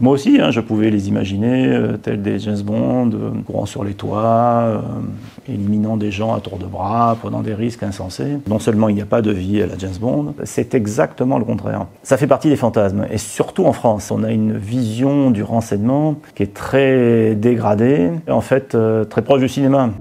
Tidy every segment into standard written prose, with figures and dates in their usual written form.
Moi aussi, je pouvais les imaginer tels des James Bond, courant sur les toits, éliminant des gens à tour de bras, prenant des risques insensés. Non seulement il n'y a pas de vie à la James Bond, c'est exactement le contraire. Ça fait partie des fantasmes, et surtout en France. On a une vision du renseignement qui est très dégradée, et en fait très proche du cinéma.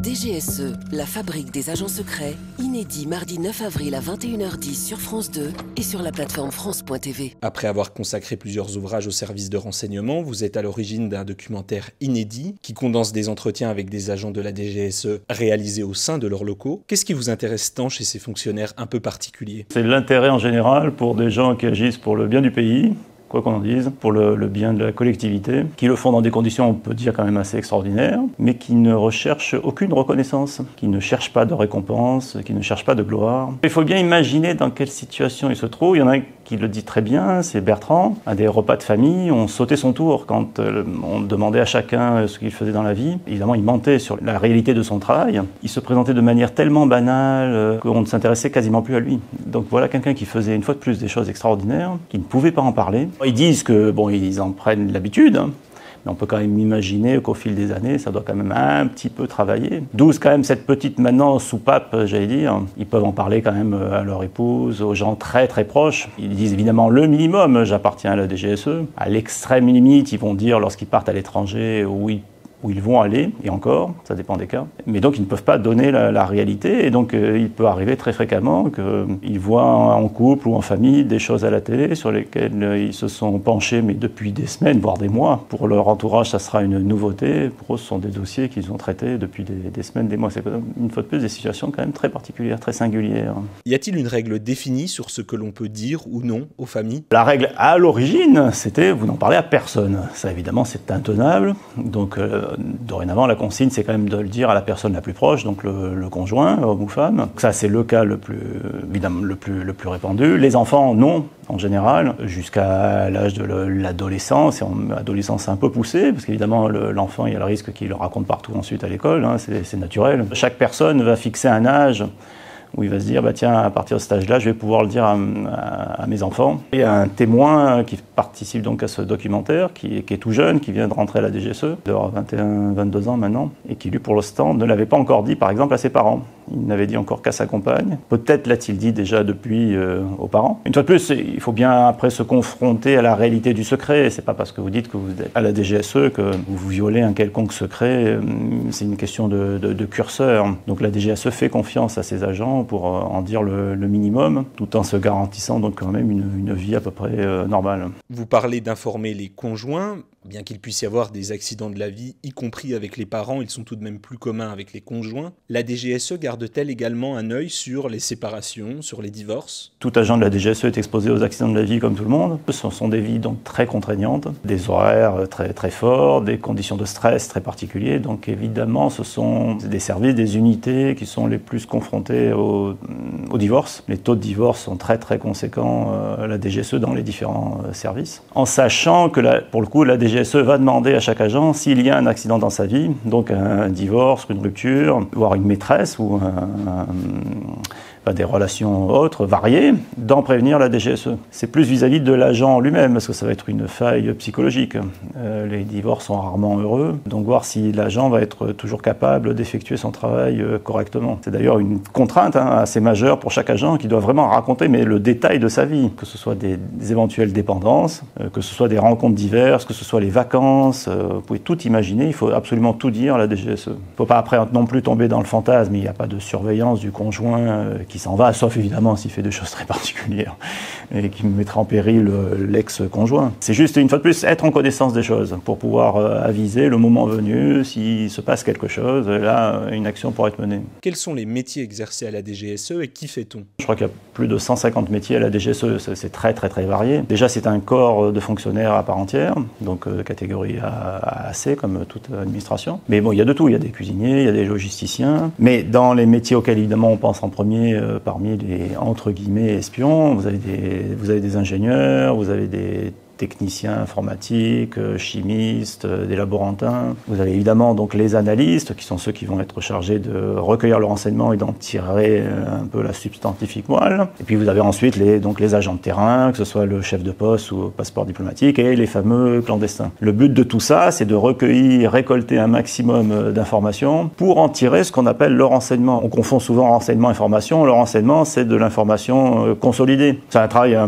DGSE, la fabrique des agents secrets, inédit mardi 9 avril à 21h10 sur France 2 et sur la plateforme France.tv. Après avoir consacré plusieurs ouvrages au service de renseignement, vous êtes à l'origine d'un documentaire inédit qui condense des entretiens avec des agents de la DGSE réalisés au sein de leurs locaux. Qu'est-ce qui vous intéresse tant chez ces fonctionnaires un peu particuliers? C'est l'intérêt en général pour des gens qui agissent pour le bien du pays, quoi qu'on en dise, pour le bien de la collectivité, qui le font dans des conditions, on peut dire, quand même assez extraordinaires, mais qui ne recherchent aucune reconnaissance, qui ne cherchent pas de récompense, qui ne cherchent pas de gloire. Il faut bien imaginer dans quelle situation ils se trouvent. Il y en a un qui le dit très bien, c'est Bertrand. À des repas de famille, on sautait son tour quand on demandait à chacun ce qu'il faisait dans la vie. Évidemment, il mentait sur la réalité de son travail. Il se présentait de manière tellement banale qu'on ne s'intéressait quasiment plus à lui. Donc voilà quelqu'un qui faisait une fois de plus des choses extraordinaires, qui ne pouvait pas en parler. Ils disent que, ils en prennent l'habitude, mais on peut quand même imaginer qu'au fil des années, ça doit quand même un petit peu travailler. D'où quand même cette petite maintenant soupape, j'allais dire. Ils peuvent en parler quand même à leur épouse, aux gens très très proches. Ils disent évidemment le minimum, j'appartiens à la DGSE. À l'extrême limite, ils vont dire lorsqu'ils partent à l'étranger, oui, où ils vont aller, et encore, ça dépend des cas. Mais donc ils ne peuvent pas donner la réalité, et donc il peut arriver très fréquemment qu'ils voient en couple ou en famille des choses à la télé sur lesquelles ils se sont penchés, mais depuis des semaines, voire des mois. Pour leur entourage, ça sera une nouveauté. Pour eux, ce sont des dossiers qu'ils ont traités depuis des semaines, des mois. C'est une fois de plus des situations quand même très particulières, très singulières. Y a-t-il une règle définie sur ce que l'on peut dire ou non aux familles? La règle à l'origine, c'était vous n'en parlez à personne. Ça évidemment c'est intenable, donc dorénavant, la consigne, c'est quand même de le dire à la personne la plus proche, donc le conjoint, homme ou femme. Ça, c'est le cas évidemment, le plus répandu. Les enfants, non, en général, jusqu'à l'âge de l'adolescence, et en adolescence un peu poussée, parce qu'évidemment, l'enfant, il y a le risque qu'il le raconte partout ensuite à l'école, c'est naturel. Chaque personne va fixer un âge où il va se dire, tiens, à partir de cet âge-là, je vais pouvoir le dire à mes enfants. Il y a un témoin qui participe donc à ce documentaire, qui est tout jeune, qui vient de rentrer à la DGSE, il doit avoir 21, 22 ans maintenant, et qui, lui, pour l'instant, ne l'avait pas encore dit, par exemple, à ses parents. Il n'avait dit encore qu'à sa compagne. Peut-être l'a-t-il dit déjà depuis aux parents. Une fois de plus, il faut bien après se confronter à la réalité du secret. C'est pas parce que vous dites que vous êtes à la DGSE que vous violez un quelconque secret. C'est une question de curseur. Donc la DGSE fait confiance à ses agents pour en dire le minimum, tout en se garantissant donc quand même une vie à peu près normale. Vous parlez d'informer les conjoints. Bien qu'il puisse y avoir des accidents de la vie, y compris avec les parents, ils sont tout de même plus communs avec les conjoints. La DGSE garde-t-elle également un œil sur les séparations, sur les divorces? Tout agent de la DGSE est exposé aux accidents de la vie comme tout le monde. Ce sont des vies donc très contraignantes, des horaires très, très forts, des conditions de stress très particulières. Donc évidemment, ce sont des services, des unités qui sont les plus confrontés au divorce. Les taux de divorce sont très très conséquents à la DGSE dans les différents services. En sachant que pour le coup, la DGSE va demander à chaque agent s'il y a un accident dans sa vie, donc un divorce, une rupture, voire une maîtresse ou des relations autres, variées, d'en prévenir la DGSE. C'est plus vis-à-vis de l'agent lui-même, parce que ça va être une faille psychologique. Les divorces sont rarement heureux, donc voir si l'agent va être toujours capable d'effectuer son travail correctement. C'est d'ailleurs une contrainte assez majeure pour chaque agent qui doit vraiment raconter le détail de sa vie, que ce soit des éventuelles dépendances, que ce soit des rencontres diverses, que ce soit les vacances, vous pouvez tout imaginer, il faut absolument tout dire à la DGSE. Il ne faut pas après non plus tomber dans le fantasme, il n'y a pas de surveillance du conjoint qui s'en va, sauf évidemment s'il fait des choses très particulières et qui mettrait en péril l'ex-conjoint. C'est juste, une fois de plus, être en connaissance des choses pour pouvoir aviser le moment venu, s'il se passe quelque chose, là, une action pourrait être menée. Quels sont les métiers exercés à la DGSE et qui fait-on? Je crois qu'il y a plus de 150 métiers à la DGSE, c'est très très très varié. Déjà, c'est un corps de fonctionnaires à part entière, donc catégorie A à C, comme toute administration. Mais bon, il y a de tout, il y a des cuisiniers, il y a des logisticiens, mais dans les métiers auxquels évidemment on pense en premier, parmi les entre guillemets espions, vous avez des ingénieurs, vous avez des techniciens informatiques, chimistes, des laborantins. Vous avez évidemment donc les analystes, qui sont ceux qui vont être chargés de recueillir le renseignement et d'en tirer un peu la substantifique moelle. Et puis vous avez ensuite les agents de terrain, que ce soit le chef de poste ou passeport diplomatique, et les fameux clandestins. Le but de tout ça, c'est de recueillir, récolter un maximum d'informations pour en tirer ce qu'on appelle le renseignement. On confond souvent renseignement et information. Le renseignement, c'est de l'information consolidée. C'est un travail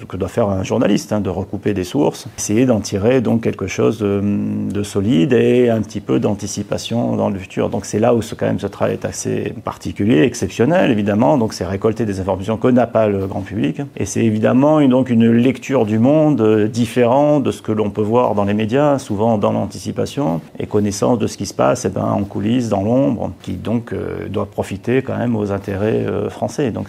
que doit faire un journaliste, de recouper des sources, essayer d'en tirer donc quelque chose de solide et un petit peu d'anticipation dans le futur. Donc c'est là où quand même ce travail est assez particulier, exceptionnel évidemment. Donc c'est récolter des informations que n'a pas le grand public. Et c'est évidemment donc une lecture du monde différente de ce que l'on peut voir dans les médias, souvent dans l'anticipation, et connaissance de ce qui se passe en coulisses, dans l'ombre, qui donc doit profiter quand même aux intérêts français. Donc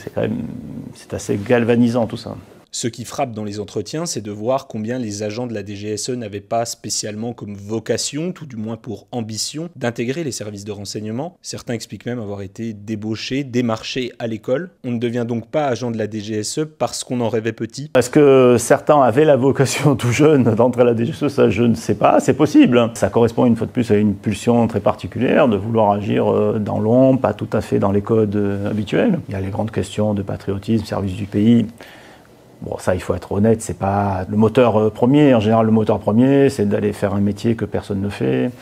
c'est assez galvanisant tout ça. Ce qui frappe dans les entretiens, c'est de voir combien les agents de la DGSE n'avaient pas spécialement comme vocation, tout du moins pour ambition, d'intégrer les services de renseignement. Certains expliquent même avoir été débauchés, démarchés à l'école. On ne devient donc pas agent de la DGSE parce qu'on en rêvait petit. Est-ce que certains avaient la vocation tout jeune d'entrer à la DGSE? Ça, je ne sais pas, c'est possible. Ça correspond une fois de plus à une pulsion très particulière de vouloir agir dans l'ombre, pas tout à fait dans les codes habituels. Il y a les grandes questions de patriotisme, service du pays. Bon, ça, il faut être honnête, c'est pas le moteur premier. En général, le moteur premier, c'est d'aller faire un métier que personne ne fait,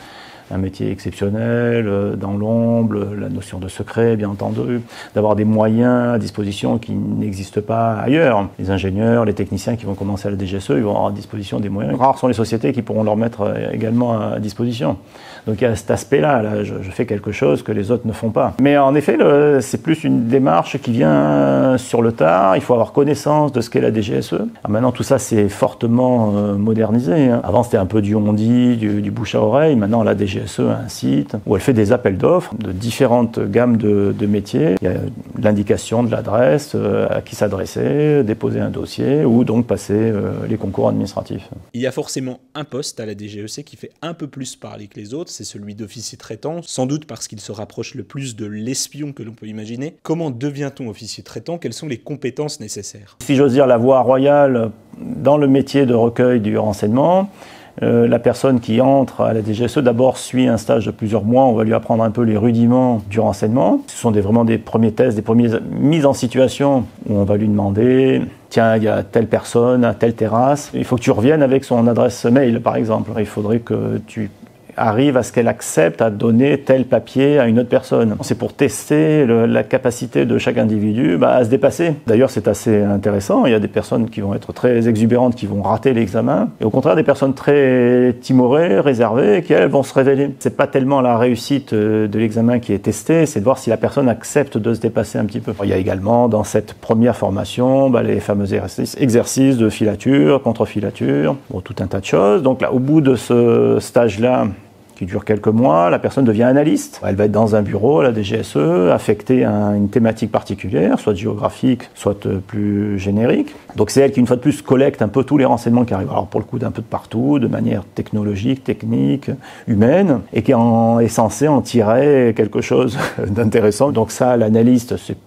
un métier exceptionnel, dans l'ombre, la notion de secret, bien entendu, d'avoir des moyens à disposition qui n'existent pas ailleurs. Les ingénieurs, les techniciens qui vont commencer à la DGSE, ils vont avoir à disposition des moyens. Rares sont les sociétés qui pourront leur mettre également à disposition. Donc il y a cet aspect-là, je fais quelque chose que les autres ne font pas. Mais en effet, c'est plus une démarche qui vient sur le tard. Il faut avoir connaissance de ce qu'est la DGSE. Alors maintenant, tout ça, c'est fortement modernisé. Avant, c'était un peu du on-dit, du bouche à oreille. Maintenant, la DGSE a un site où elle fait des appels d'offres de différentes gammes de métiers. Il y a l'indication de l'adresse, à qui s'adresser, déposer un dossier ou donc passer les concours administratifs. Il y a forcément un poste à la DGEC qui fait un peu plus parler que les autres. C'est celui d'officier traitant, sans doute parce qu'il se rapproche le plus de l'espion que l'on peut imaginer. Comment devient-on officier traitant? Quelles sont les compétences nécessaires? Si j'ose dire, la voie royale dans le métier de recueil du renseignement, la personne qui entre à la DGSE d'abord suit un stage de plusieurs mois, on va lui apprendre un peu les rudiments du renseignement. Ce sont vraiment des premiers tests, des premières mises en situation où on va lui demander « Tiens, il y a telle personne à telle terrasse, il faut que tu reviennes avec son adresse mail par exemple. Il faudrait que tu arrive à ce qu'elle accepte à donner tel papier à une autre personne. C'est pour tester la capacité de chaque individu à se dépasser. D'ailleurs, c'est assez intéressant. Il y a des personnes qui vont être très exubérantes, qui vont rater l'examen. Et au contraire, des personnes très timorées, réservées, qui, elles, vont se révéler. C'est pas tellement la réussite de l'examen qui est testée, c'est de voir si la personne accepte de se dépasser un petit peu. Il y a également, dans cette première formation, les fameux exercices de filature, contre-filature, tout un tas de choses. Donc là, au bout de ce stage-là, qui dure quelques mois, la personne devient analyste. Elle va être dans un bureau à la DGSE, affectée à une thématique particulière, soit géographique, soit plus générique. Donc c'est elle qui, une fois de plus, collecte un peu tous les renseignements qui arrivent. Alors pour le coup, d'un peu de partout, de manière technologique, technique, humaine, et qui est censée en tirer quelque chose d'intéressant. Donc ça, l'analyste, c'est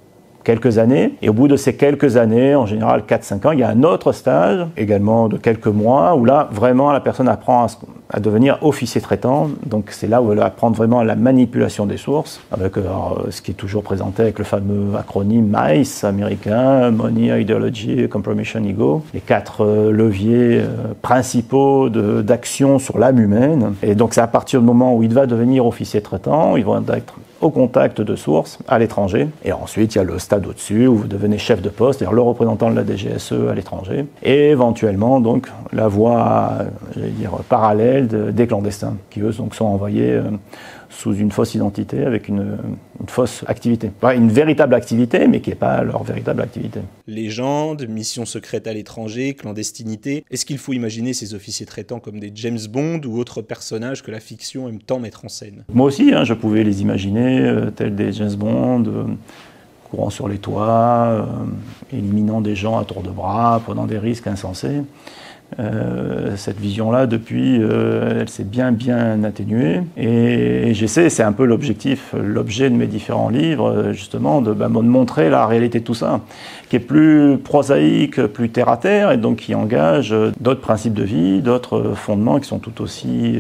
quelques années. Et au bout de ces quelques années, en général 4-5 ans, il y a un autre stage, également de quelques mois, où là, vraiment, la personne apprend à devenir officier traitant. Donc c'est là où elle va apprendre vraiment la manipulation des sources, avec ce qui est toujours présenté avec le fameux acronyme MICE américain, Money, Ideology, Compromission, Ego, les 4 leviers principaux d'action sur l'âme humaine. Et donc c'est à partir du moment où il va devenir officier traitant, ils vont être au contact de sources à l'étranger. Et ensuite, il y a le stade au-dessus où vous devenez chef de poste, c'est-à-dire le représentant de la DGSE à l'étranger. Et éventuellement, donc, la voie, parallèle des clandestins, qui eux donc, sont envoyés sous une fausse identité, avec une fausse activité. Pas une véritable activité, mais qui n'est pas leur véritable activité. Légende, mission secrète à l'étranger, clandestinité. Est-ce qu'il faut imaginer ces officiers traitants comme des James Bond ou autres personnages que la fiction aime tant mettre en scène? Moi aussi, je pouvais les imaginer, tels des James Bond, courant sur les toits, éliminant des gens à tour de bras, prenant des risques insensés. Cette vision-là, depuis, elle s'est bien atténuée. Et j'essaie, c'est un peu l'objet de mes différents livres, justement, de montrer la réalité de tout ça, qui est plus prosaïque, plus terre-à-terre, et donc qui engage d'autres principes de vie, d'autres fondements qui sont tout aussi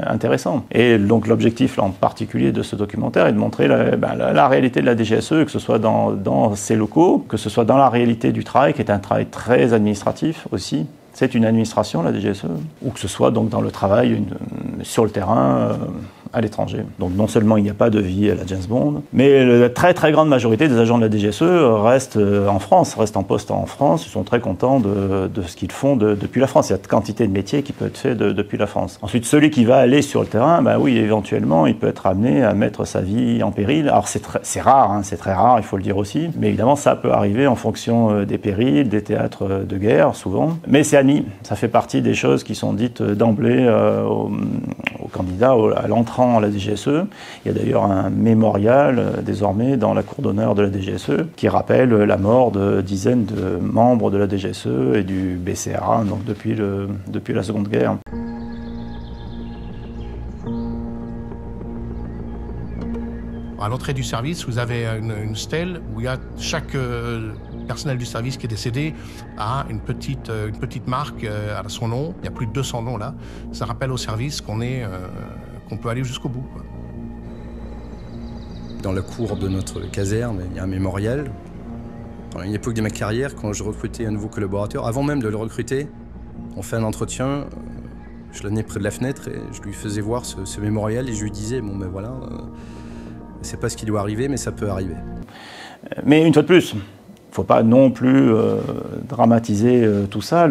intéressants. Et donc l'objectif, là, en particulier, de ce documentaire est de montrer la réalité de la DGSE, que ce soit dans ses locaux, que ce soit dans la réalité du travail, qui est un travail très administratif aussi. C'est une administration, la DGSE, ou que ce soit donc dans le travail sur le terrain à l'étranger. Donc non seulement il n'y a pas de vie à la James Bond, mais la très grande majorité des agents de la DGSE restent en France, restent en poste en France. Ils sont très contents de ce qu'ils font depuis la France. Il y a de quantité de métiers qui peut être fait depuis la France. Ensuite, celui qui va aller sur le terrain, oui, éventuellement, il peut être amené à mettre sa vie en péril. Alors c'est rare, hein, c'est très rare, il faut le dire aussi. Mais évidemment, ça peut arriver en fonction des périls, des théâtres de guerre, souvent. Mais c'est admis. Ça fait partie des choses qui sont dites d'emblée aux candidats à l'entrée à la DGSE. Il y a d'ailleurs un mémorial désormais dans la cour d'honneur de la DGSE qui rappelle la mort de dizaines de membres de la DGSE et du BCRA donc depuis la Seconde Guerre. À l'entrée du service, vous avez une stèle où il y a chaque personnel du service qui est décédé a une petite marque à son nom. Il y a plus de 200 noms là. Ça rappelle au service qu'on peut aller jusqu'au bout, quoi. Dans la cour de notre caserne, il y a un mémorial. À une époque de ma carrière, quand je recrutais un nouveau collaborateur, avant même de le recruter, on fait un entretien. Je l'amenais près de la fenêtre et je lui faisais voir ce mémorial et je lui disais, bon ben voilà, c'est pas ce qui doit arriver, mais ça peut arriver. Mais une fois de plus, il ne faut pas non plus dramatiser tout ça,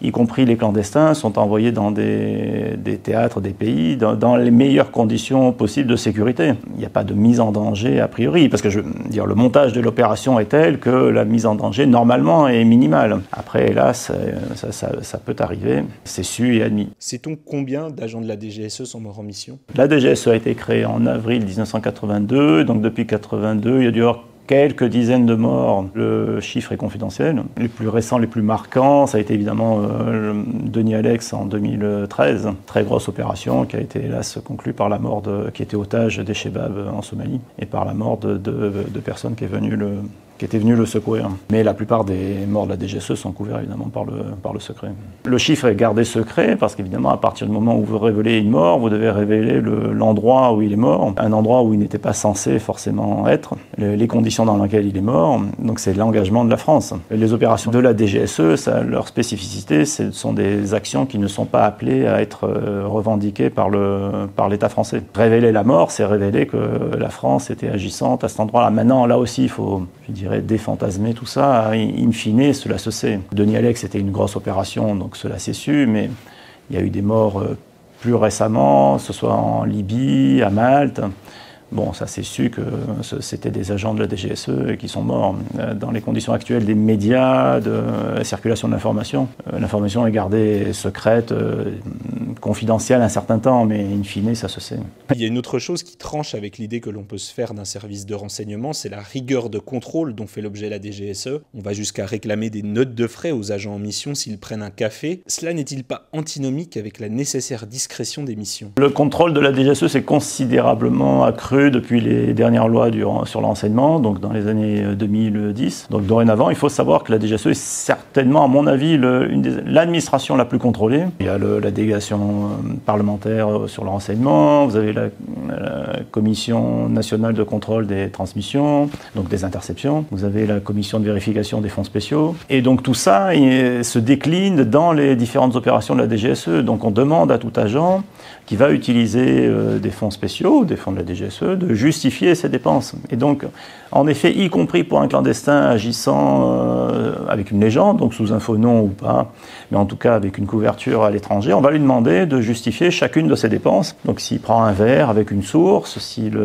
y compris les clandestins sont envoyés dans des théâtres, des pays, dans les meilleures conditions possibles de sécurité. Il n'y a pas de mise en danger a priori, parce que le montage de l'opération est tel que la mise en danger normalement est minimale. Après, hélas, ça peut arriver, c'est su et admis. Sait-on combien d'agents de la DGSE sont morts en mission ? La DGSE a été créée en avril 1982, donc depuis 1982, il y a dû y avoir quelques dizaines de morts. Le chiffre est confidentiel. Les plus récents, les plus marquants, ça a été évidemment Denis Alex en 2013. Très grosse opération qui a été hélas conclue par la mort qui était otage des Chebab en Somalie et par la mort de personnes qui étaient venues le secourir. Mais la plupart des morts de la DGSE sont couverts évidemment par le secret. Le chiffre est gardé secret parce qu'évidemment à partir du moment où vous révélez une mort, vous devez révéler l'endroit où il est mort, un endroit où il n'était pas censé forcément être, les conditions dans lesquelles il est mort. Donc c'est l'engagement de la France. Les opérations de la DGSE, leur spécificité, ce sont des actions qui ne sont pas appelées à être revendiquées par l'État français. Révéler la mort, c'est révéler que la France était agissante à cet endroit-là. Maintenant, là aussi, il faut, je dirais, défantasmer tout ça. In fine, cela se sait. Denis Alex, c'était une grosse opération, donc cela s'est su, mais il y a eu des morts plus récemment, que ce soit en Libye, à Malte. Bon, ça c'est su que c'était des agents de la DGSE qui sont morts. Dans les conditions actuelles des médias, de la circulation de l'information, l'information est gardée secrète, confidentielle un certain temps, mais in fine, ça se sait. Il y a une autre chose qui tranche avec l'idée que l'on peut se faire d'un service de renseignement, c'est la rigueur de contrôle dont fait l'objet la DGSE. On va jusqu'à réclamer des notes de frais aux agents en mission s'ils prennent un café. Cela n'est-il pas antinomique avec la nécessaire discrétion des missions ? Le contrôle de la DGSE s'est considérablement accru depuis les dernières lois sur le renseignement, donc dans les années 2010. Donc dorénavant, il faut savoir que la DGSE est certainement, à mon avis, l'administration la plus contrôlée. Il y a la délégation parlementaire sur le renseignement, vous avez la commission nationale de contrôle des transmissions, donc des interceptions, vous avez la commission de vérification des fonds spéciaux, et donc tout ça se décline dans les différentes opérations de la DGSE. Donc on demande à tout agent qui va utiliser des fonds spéciaux, des fonds de la DGSE, de justifier ses dépenses. Et donc, en effet, y compris pour un clandestin agissant avec une légende, donc sous un faux nom ou pas, mais en tout cas avec une couverture à l'étranger, on va lui demander de justifier chacune de ses dépenses. Donc s'il prend un verre avec une source, s'il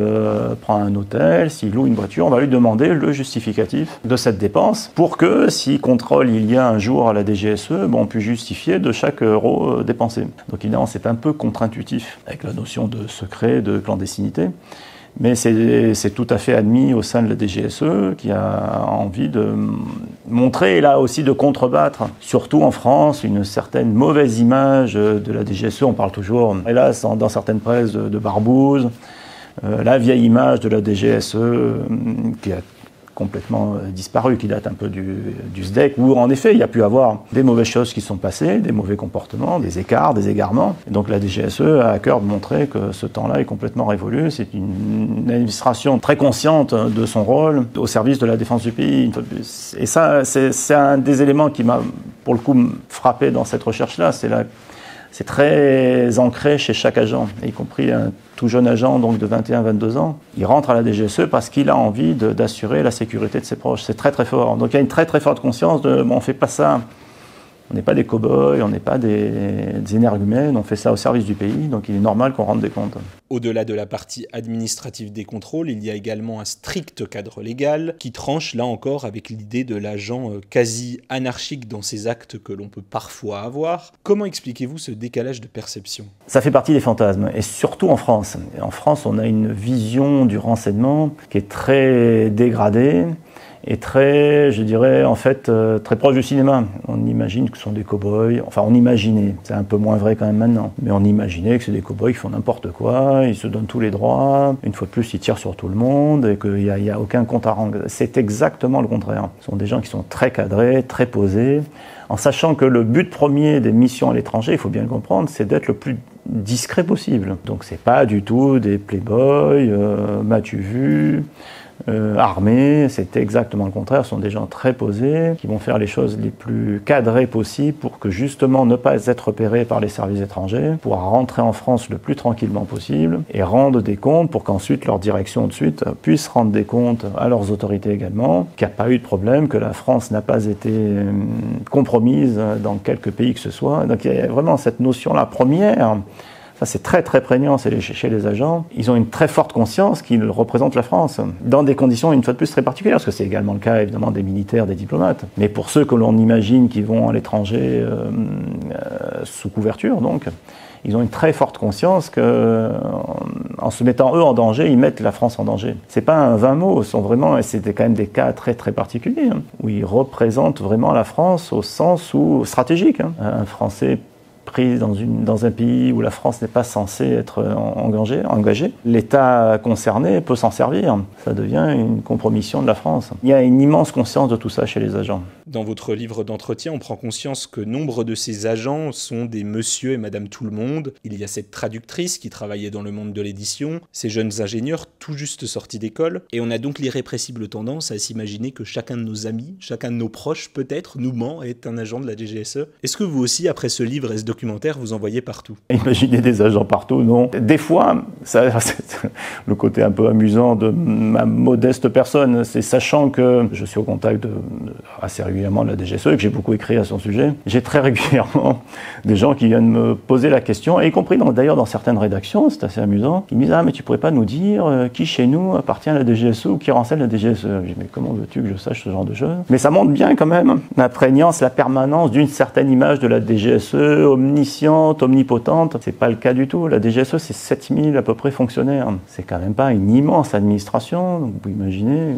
prend un hôtel, s'il loue une voiture, on va lui demander le justificatif de cette dépense pour que, si contrôle il y a un jour à la DGSE, on puisse justifier de chaque euro dépensé. Donc évidemment, c'est un peu contre-intuitif avec la notion de secret, de clandestinité. Mais c'est tout à fait admis au sein de la DGSE qui a envie de montrer et là aussi de contrebattre, surtout en France, une certaine mauvaise image de la DGSE. On parle toujours, hélas, dans certaines presses de barbouze, la vieille image de la DGSE qui a complètement disparu, qui date un peu du SDEC, où en effet il y a pu avoir des mauvaises choses qui sont passées, des mauvais comportements, des écarts, des égarements. Et donc la DGSE a à cœur de montrer que ce temps-là est complètement révolu. C'est une administration très consciente de son rôle au service de la défense du pays. Et ça, c'est un des éléments qui m'a, pour le coup, frappé dans cette recherche-là. C'est très ancré chez chaque agent, y compris un tout jeune agent donc de 21-22 ans. Il rentre à la DGSE parce qu'il a envie d'assurer la sécurité de ses proches. C'est très très fort. Donc il y a une très très forte conscience de bon, on ne fait pas ça. On n'est pas des cow-boys, on n'est pas des énergumènes, on fait ça au service du pays, donc il est normal qu'on rende des comptes. Au-delà de la partie administrative des contrôles, il y a également un strict cadre légal qui tranche là encore avec l'idée de l'agent quasi anarchique dans ses actes que l'on peut parfois avoir. Comment expliquez-vous ce décalage de perception ? Ça fait partie des fantasmes, et surtout en France. En France, on a une vision du renseignement qui est très dégradée, et très, je dirais, en fait, très proche du cinéma. On imagine que ce sont des cow-boys, enfin on imaginait, c'est un peu moins vrai quand même maintenant, mais on imaginait que c'est des cow-boys qui font n'importe quoi, ils se donnent tous les droits, une fois de plus ils tirent sur tout le monde et qu'il n'y a aucun compte à rendre. C'est exactement le contraire. Ce sont des gens qui sont très cadrés, très posés, en sachant que le but premier des missions à l'étranger, il faut bien le comprendre, c'est d'être le plus discret possible. Donc c'est pas du tout des playboys, m'as-tu vu, armés, c'est exactement le contraire. Ce sont des gens très posés qui vont faire les choses les plus cadrées possibles pour que justement ne pas être repérés par les services étrangers, pouvoir rentrer en France le plus tranquillement possible et rendre des comptes pour qu'ensuite leur direction de suite puisse rendre des comptes à leurs autorités également, qu'il n'y a pas eu de problème, que la France n'a pas été compromise dans quelque pays que ce soit. Donc il y a vraiment cette notion-là première. Ça, c'est très très prégnant chez les agents. Ils ont une très forte conscience qu'ils représentent la France, dans des conditions une fois de plus très particulières, parce que c'est également le cas évidemment des militaires, des diplomates. Mais pour ceux que l'on imagine qui vont à l'étranger sous couverture, donc, ils ont une très forte conscience qu'en se mettant eux en danger, ils mettent la France en danger. C'est pas un vain mot, et c'était quand même des cas très très particuliers, où ils représentent vraiment la France au sens stratégique. Un Français pris dans un pays où la France n'est pas censée être engagée, l'État concerné peut s'en servir. Ça devient une compromission de la France. Il y a une immense conscience de tout ça chez les agents. Dans votre livre d'entretien, on prend conscience que nombre de ces agents sont des monsieur et madame tout le monde. Il y a cette traductrice qui travaillait dans le monde de l'édition, ces jeunes ingénieurs tout juste sortis d'école, et on a donc l'irrépressible tendance à s'imaginer que chacun de nos amis, chacun de nos proches peut-être, nous ment et est un agent de la DGSE. Est-ce que vous aussi, après ce livre et ce documentaire, vous en voyez partout ? Imaginer des agents partout, non. Des fois, c'est le côté un peu amusant de ma modeste personne, c'est sachant que je suis au contact assez régulièrement de la DGSE et que j'ai beaucoup écrit à son sujet, j'ai très régulièrement des gens qui viennent me poser la question, et y compris d'ailleurs dans certaines rédactions, c'est assez amusant, qui me disent « Ah, mais tu pourrais pas nous dire qui chez nous appartient à la DGSE ou qui renseigne la DGSE ?» Je dis « Mais comment veux-tu que je sache ce genre de choses ?» Mais ça montre bien quand même la prégnance, la permanence d'une certaine image de la DGSE, omnisciente, omnipotente. C'est pas le cas du tout. La DGSE, c'est 7000 à peu près fonctionnaires. C'est quand même pas une immense administration. Donc vous imaginez...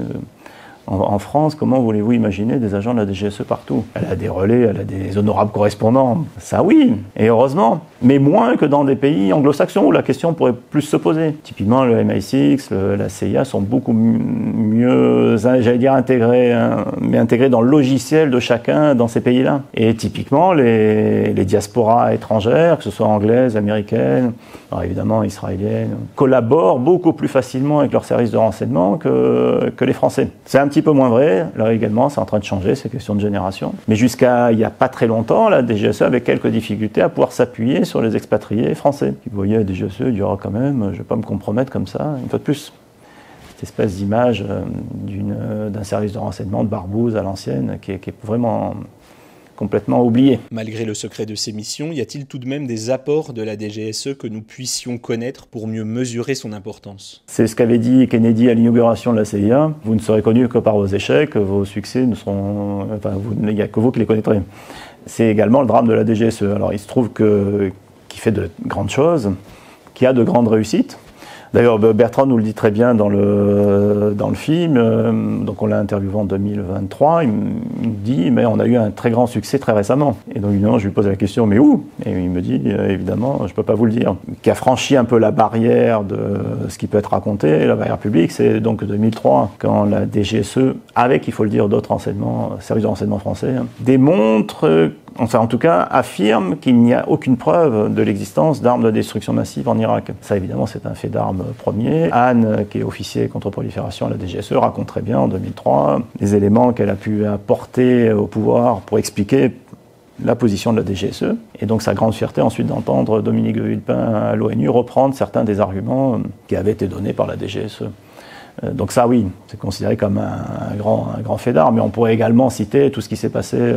En France, comment voulez-vous imaginer des agents de la DGSE partout ? Elle a des relais, elle a des honorables correspondants. Ça oui, et heureusement. Mais moins que dans des pays anglo-saxons où la question pourrait plus se poser. Typiquement, le MI6, la CIA sont beaucoup mieux, j'allais dire intégrés, mais intégrés dans le logiciel de chacun dans ces pays-là. Et typiquement, les diasporas étrangères, que ce soit anglaises, américaines, alors évidemment israéliennes, collaborent beaucoup plus facilement avec leurs services de renseignement que les Français. C'est un petit peu moins vrai, là également c'est en train de changer, c'est question de génération. Mais jusqu'à il n'y a pas très longtemps, la DGSE avait quelques difficultés à pouvoir s'appuyer sur les expatriés français. Vous voyez, la DGSE dit quand même, je ne vais pas me compromettre comme ça, une fois de plus. Cette espèce d'image d'un service de renseignement de barbouze à l'ancienne qui est vraiment... complètement oublié. Malgré le secret de ces missions, y a-t-il tout de même des apports de la DGSE que nous puissions connaître pour mieux mesurer son importance ? C'est ce qu'avait dit Kennedy à l'inauguration de la CIA. Vous ne serez connus que par vos échecs, vos succès ne seront... Enfin, il n'y a que vous qui les connaîtrez. C'est également le drame de la DGSE. Alors, il se trouve qu'il fait de grandes choses, qu'il y a de grandes réussites. D'ailleurs, Bertrand nous le dit très bien dans le film. Donc on l'a interviewé en 2023. Il me dit, mais on a eu un très grand succès très récemment. Et donc évidemment, je lui pose la question, mais où? Et il me dit, évidemment, je ne peux pas vous le dire. Qui a franchi un peu la barrière de ce qui peut être raconté, la barrière publique, c'est donc 2003, quand la DGSE, avec, il faut le dire, d'autres services de renseignement français, démontre, enfin en tout cas, affirme qu'il n'y a aucune preuve de l'existence d'armes de destruction massive en Irak. Ça, évidemment, c'est un fait d'armes premier. Anne, qui est officier contre-prolifération à la DGSE, raconte très bien en 2003 les éléments qu'elle a pu apporter au pouvoir pour expliquer la position de la DGSE. Et donc sa grande fierté ensuite d'entendre Dominique de Villepin à l'ONU reprendre certains des arguments qui avaient été donnés par la DGSE. Donc ça, oui, c'est considéré comme un grand fait d'armes. Mais on pourrait également citer tout ce qui s'est passé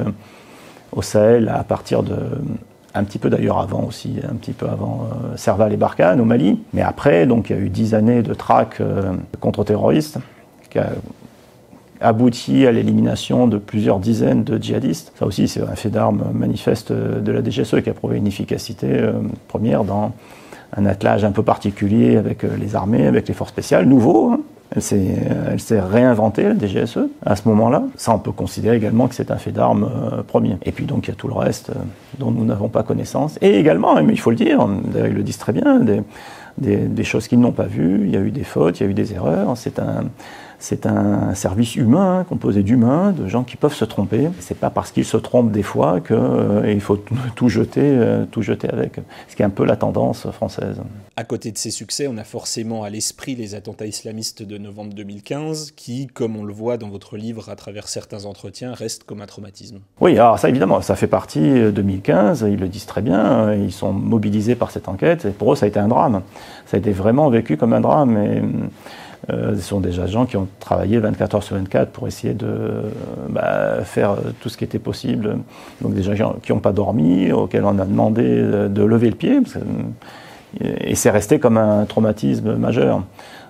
au Sahel à partir de... un petit peu d'ailleurs avant aussi, un petit peu avant Serval et Barkhane au Mali. Mais après, donc, il y a eu 10 années de traque contre-terroristes qui a abouti à l'élimination de plusieurs dizaines de djihadistes. Ça aussi, c'est un fait d'armes manifeste de la DGSE qui a prouvé une efficacité première dans un attelage un peu particulier avec les armées, avec les forces spéciales, nouveau, hein. Elle s'est réinventée, la DGSE, à ce moment-là. Ça, on peut considérer également que c'est un fait d'armes premier. Et puis donc, il y a tout le reste dont nous n'avons pas connaissance. Et également, mais il faut le dire, d'ailleurs, ils le disent très bien, des choses qu'ils n'ont pas vues. Il y a eu des fautes, il y a eu des erreurs. C'est un service humain, composé d'humains, de gens qui peuvent se tromper. C'est pas parce qu'ils se trompent des fois qu'il faut tout jeter avec. Ce qui est un peu la tendance française. À côté de ces succès, on a forcément à l'esprit les attentats islamistes de novembre 2015, qui, comme on le voit dans votre livre à travers certains entretiens, restent comme un traumatisme. Oui, alors ça évidemment, ça fait partie 2015, ils le disent très bien, ils sont mobilisés par cette enquête, et pour eux ça a été un drame. Ça a été vraiment vécu comme un drame. Et, ce sont des agents qui ont travaillé 24 heures sur 24 pour essayer de faire tout ce qui était possible. Donc des gens qui n'ont pas dormi, auxquels on a demandé de lever le pied, et c'est resté comme un traumatisme majeur.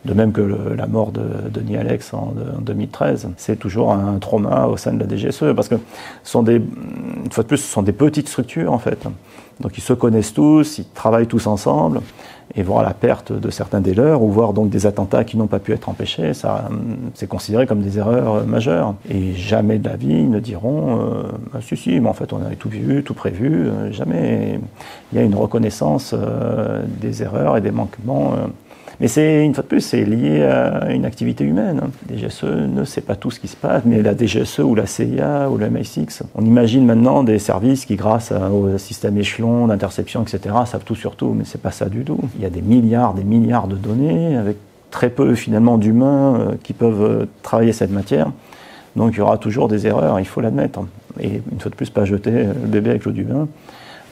De même que la mort de Denis Alex en 2013. C'est toujours un trauma au sein de la DGSE, parce que une fois de plus, ce sont des petites structures en fait. Donc ils se connaissent tous, ils travaillent tous ensemble, et voir la perte de certains des leurs, ou voir donc des attentats qui n'ont pas pu être empêchés, ça, c'est considéré comme des erreurs majeures. Et jamais de la vie, ils ne diront si, mais en fait on avait tout vu, tout prévu, jamais. Il y a une reconnaissance des erreurs et des manquements. Mais une fois de plus, c'est lié à une activité humaine. La DGSE ne sait pas tout ce qui se passe, mais la DGSE ou la CIA ou le MI6, on imagine maintenant des services qui, grâce au système échelon d'interception, etc., savent tout sur tout, mais c'est pas ça du tout. Il y a des milliards de données, avec très peu finalement d'humains qui peuvent travailler cette matière. Donc il y aura toujours des erreurs, il faut l'admettre. Et une fois de plus, pas jeter le bébé avec l'eau du bain.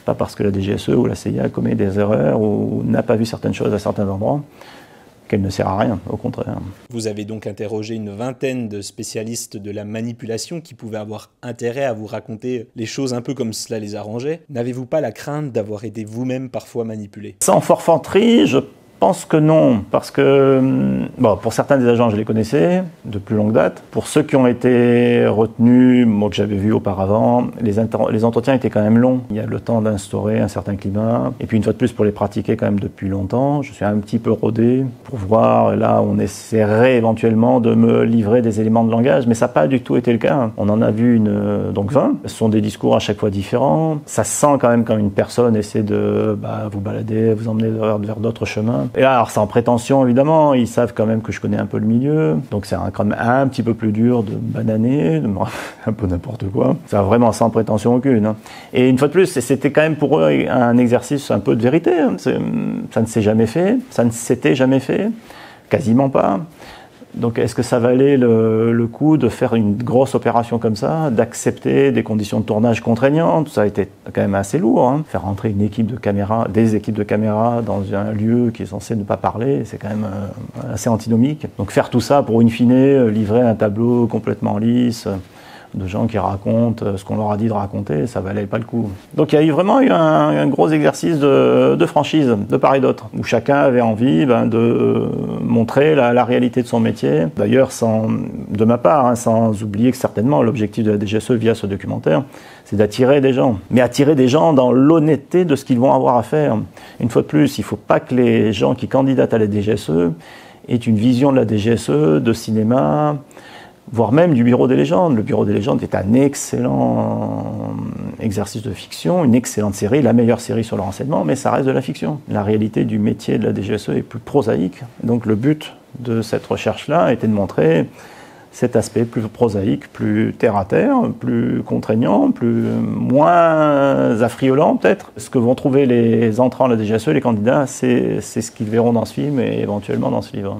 Pas parce que la DGSE ou la CIA commet des erreurs ou n'a pas vu certaines choses à certains endroits, qu'elle ne sert à rien, au contraire. Vous avez donc interrogé une vingtaine de spécialistes de la manipulation qui pouvaient avoir intérêt à vous raconter les choses un peu comme cela les arrangeait. N'avez-vous pas la crainte d'avoir été vous-même parfois manipulé? Sans forfanterie, je pense que non, parce que pour certains des agents, je les connaissais de plus longue date. Pour ceux qui ont été retenus, moi que j'avais vu auparavant, les entretiens étaient quand même longs. Il y a le temps d'instaurer un certain climat. Et puis une fois de plus, pour les pratiquer quand même depuis longtemps, je suis un petit peu rodé pour voir. Là, on essaierait éventuellement de me livrer des éléments de langage, mais ça n'a pas du tout été le cas. On en a vu donc 20. Ce sont des discours à chaque fois différents. Ça se sent quand même quand une personne essaie de vous balader, vous emmener vers d'autres chemins. Et là, alors sans prétention évidemment, ils savent quand même que je connais un peu le milieu, donc c'est quand même un petit peu plus dur de bananer, de me un peu n'importe quoi. C'est vraiment sans prétention aucune. Hein. Et une fois de plus, c'était quand même pour eux un exercice un peu de vérité. Hein. Ça ne s'est jamais fait, ça ne s'était jamais fait, quasiment pas. Donc est-ce que ça valait le coup de faire une grosse opération comme ça, d'accepter des conditions de tournage contraignantes? Ça a été quand même assez lourd. Hein. Faire rentrer des équipes de caméras dans un lieu qui est censé ne pas parler, c'est quand même assez antinomique. Donc faire tout ça pour in fine livrer un tableau complètement lisse de gens qui racontent ce qu'on leur a dit de raconter, ça valait pas le coup. Donc il y a vraiment eu un gros exercice de franchise, de part et d'autre, où chacun avait envie de montrer la réalité de son métier. D'ailleurs, de ma part, sans oublier que certainement l'objectif de la DGSE via ce documentaire, c'est d'attirer des gens. Mais attirer des gens dans l'honnêteté de ce qu'ils vont avoir à faire. Une fois de plus, il ne faut pas que les gens qui candidatent à la DGSE aient une vision de la DGSE, de cinéma, voire même du Bureau des légendes. Le Bureau des légendes est un excellent exercice de fiction, une excellente série, la meilleure série sur le renseignement, mais ça reste de la fiction. La réalité du métier de la DGSE est plus prosaïque. Donc le but de cette recherche-là était de montrer cet aspect plus prosaïque, plus terre-à-terre, plus contraignant, moins affriolant peut-être. Ce que vont trouver les entrants à la DGSE, les candidats, c'est ce qu'ils verront dans ce film et éventuellement dans ce livre.